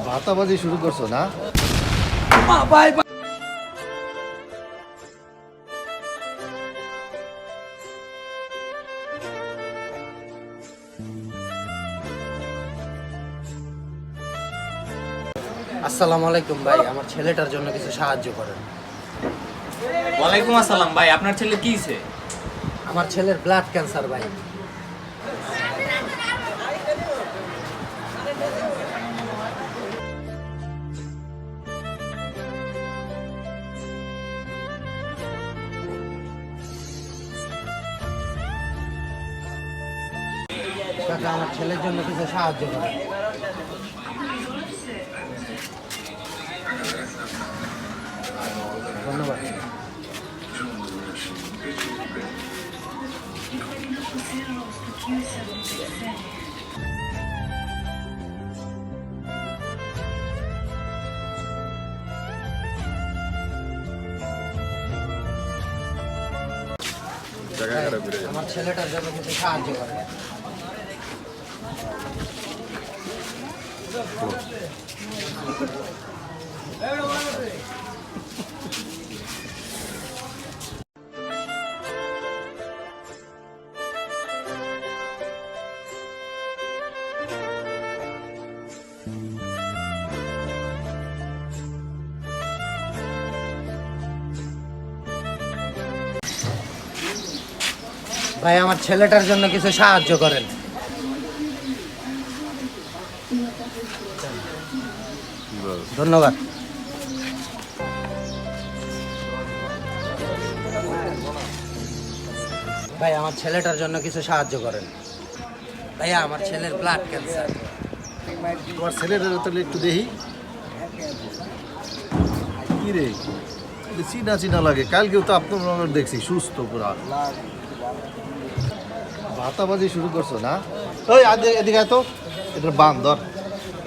ভাতাবাজি শুরু করছো না? আসসালামু আলাইকুম ভাই, আমার ছেলেটার জন্য কিছু সাহায্য করেন। ওয়ালাইকুম আসসালাম ভাই, আপনার ছেলে কি হয়েছে? আমার ছেলের ব্লাড ক্যান্সার ভাই। কাকা, আমার ছেলের জন্য কিছু সাহায্য করেন। ধন্যবাদ। আমার ছেলেটার জন্য কিছু সাহায্য করেন। ভাই, আমার ছেলেটার জন্য কিছু সাহায্য করেন। ধন্যবাদ। ভাই, আমার ছেলেটার জন্য কিছু সাহায্য করেন। ভাইয়া, আমার ছেলের ব্লাড ক্যান্সার। তোমার ছেলের তাহলে একটু দেখি। কি রে, চিনা চিনা লাগে। কালকেও তো আপনার দেখছি সুস্থ পুরা। ভাতাবাজি শুরু করছো না? ওই এদিকে আয় তো, এটা বান্দর।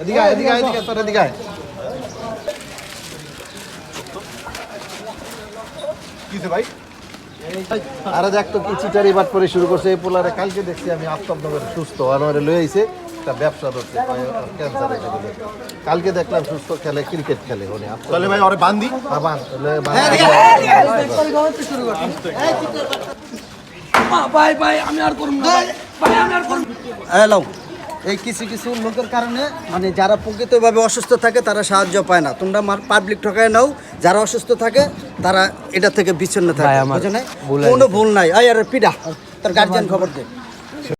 এদিকে আয়, এদিকে আয়, এদিকে তোর এদিকে আয়। কিসে ভাই? আরে দেখ তো কি চিটারি বাট করে শুরু করছে এই পোলারে। কালকে দেখছি আমি আফতাবনগরে সুস্থ, আর ওরে লয়ে আইছে একটা ব্যবসা ধরছে ক্যান্সার হয়ে গেছে। কালকে দেখলাম সুস্থ খেলে, ক্রিকেট খেলে। উনি তাহলে ভাই ওরে বান্ধি হ্যালো, এই কিছু কিছু লোকের কারণে মানে যারা প্রকৃতভাবে অসুস্থ থাকে তারা সাহায্য পায় না। তোমরা পাবলিক ঠকায় নাও, যারা অসুস্থ থাকে তারা এটা থেকে বিচ্ছিন্ন থাকে। বুঝো না? কোনো ভুল নাই। আরে পিডা, তোর গার্জিয়ান খবর দে।